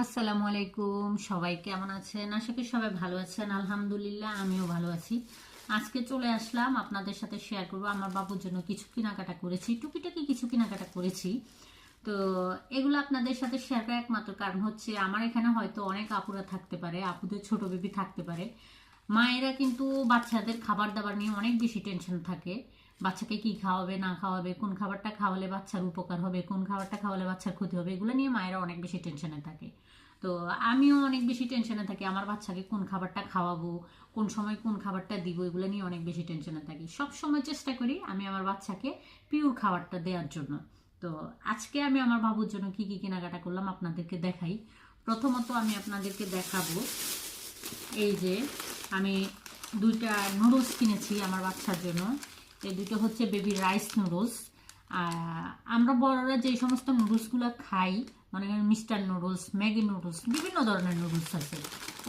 আসসালামু আলাইকুম, সবাই কেমন আছেন? আশা করি সবাই ভালো আছেন। আলহামদুলিল্লাহ, আমিও ভালো আছি। আজকে চলে আসলাম আপনাদের সাথে শেয়ার করবো আমার বাবুর জন্য কিছু কেনাকাটা করেছি, টুকিটাকি কিছু কেনাকাটা করেছি। তো এগুলো আপনাদের সাথে শেয়ার করার একমাত্র কারণ হচ্ছে আমার এখানে হয়তো অনেক আপুরা থাকতে পারে, আপুদের ছোট বেবি থাকতে পারে। মায়েরা কিন্তু বাচ্চাদের খাবার দাবার নিয়ে অনেক বেশি টেনশন থাকে। বাচ্চাকে কি খাওয়াবে না খাওয়াবে, কোন খাবারটা খাওয়ালে বাচ্চার উপকার হবে, কোন খাবারটা খাওয়ালে বাচ্চার ক্ষতি হবে, এগুলো নিয়ে মায়েরা অনেক বেশি টেনশনে থাকে। তো আমিও অনেক বেশি টেনশনে থাকি, আমার বাচ্চাকে কোন খাবারটা খাওয়াবো, কোন সময় কোন খাবারটা দিব, এগুলো নিয়ে অনেক বেশি টেনশনে থাকি। সব সময় চেষ্টা করি আমি আমার বাচ্চাকে পিওর খাবারটা দেওয়ার জন্য। তো আজকে আমি আমার বাবুর জন্য কি কি কেনাকাটা করলাম আপনাদেরকে দেখাই। প্রথমত আমি আপনাদেরকে দেখাবো, এই যে আমি দুইটা নুডলস কিনেছি আমার বাচ্চার জন্য। এই দুটো হচ্ছে বেবি রাইস নুডলস। আমরা বড়রা যে সমস্ত নুডলসগুলো খাই, মনে করেন মিস্টার নুডলস, ম্যাগি নুডলস, বিভিন্ন ধরনের নুডলস আছে।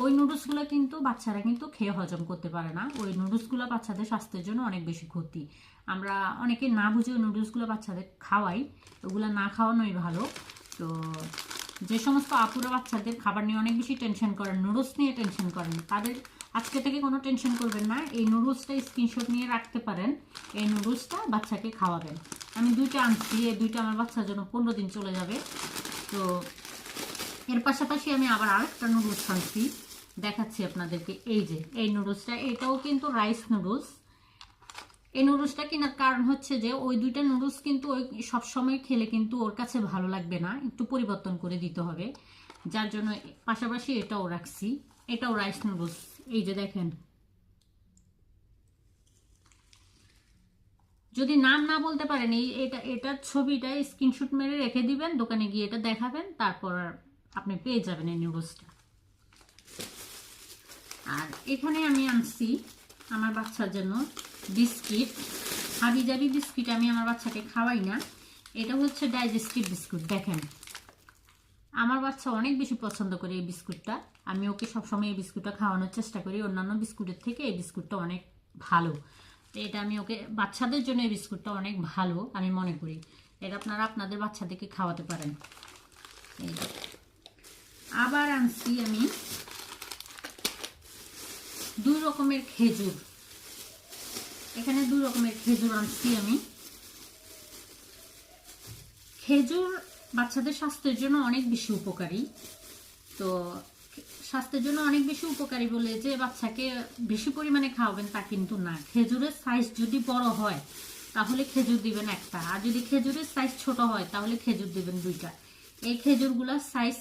ওই নুডলসগুলো কিন্তু বাচ্চারা কিন্তু খেয়ে হজম করতে পারে না। ওই নুডলসগুলো বাচ্চাদের স্বাস্থ্যের জন্য অনেক বেশি ক্ষতি। আমরা অনেকে না বুঝে ওই নুডলসগুলো বাচ্চাদের খাওয়াই, ওগুলো না খাওয়ানোই ভালো। তো যে সমস্ত আপুরা বাচ্চাদের খাবার নিয়ে অনেক বেশি টেনশন করেন, নুডলস নিয়ে টেনশন করেন, তাদের আজকে থেকে কোনো টেনশন করবেন না। এই নুডলসটা স্ক্রিনশট নিয়ে রাখতে পারেন, এই নুডলসটা বাচ্চাকে খাওয়াবেন। আমি দুইটা আনছি, এই দুইটা আমার বাচ্চার জন্য 15 দিন চলে যাবে। তো এর পাশাপাশি আমি আবার আরেকটা নুডলস আনছি, দেখাচ্ছি আপনাদেরকে। এই যে এই নুডলসটা, এটাও কিন্তু রাইস নুডলস। এই নুডলসটা কেনার কারণ হচ্ছে যে ওই দুইটা নুডলস কিন্তু ওই সবসময় খেলে কিন্তু ওর কাছে ভালো লাগবে না, একটু পরিবর্তন করে দিতে হবে। যার জন্য পাশাপাশি এটাও রাখছি, এটাও রাইস নুডলস। এই যে দেখেন, যদি নাম না বলতে পারেন, এটার ছবিটা স্ক্রিনশট মেরে রেখে দিবেন, দোকানে গিয়ে এটা দেখাবেন, তারপর আপনি পেয়ে যাবেন এই নুডলসটা। আর এখানে আমি আনছি আমার বাচ্চার জন্য বিস্কিট। হাবি জাবি বিস্কিট আমি আমার বাচ্চাকে খাওয়াই না। এটা হচ্ছে ডাইজেস্টিভ বিস্কুট। দেখেন, আমার বাচ্চা অনেক বেশি পছন্দ করে এই বিস্কুটটা। আমি ওকে সবসময় এই বিস্কুটটা খাওয়ানোর চেষ্টা করি, অন্যান্য বিস্কুটের থেকে এই বিস্কুটটা অনেক ভালো। তো এটা আমি ওকে, বাচ্চাদের জন্য এই বিস্কুটটা অনেক ভালো আমি মনে করি। এটা আপনারা আপনাদের বাচ্চাদেরকে খাওয়াতে পারেন। এই আবার আনছি আমি দুই রকমের খেজুর। এখানে দুই রকমের খেজুর আনছি আমি। খেজুর বাচ্চাদের স্বাস্থ্যের জন্য অনেক বেশি উপকারী। তো স্বাস্থ্যের জন্য অনেক বেশি উপকারী বলে যে বাচ্চাকে বেশি পরিমাণে খাওয়াবেন তা কিন্তু না। খেজুরের সাইজ যদি বড় হয় তাহলে খেজুর দিবেন একটা, আর যদি খেজুরের সাইজ ছোট হয় তাহলে খেজুর দিবেন দুইটা। এই খেজুরগুলোর সাইজ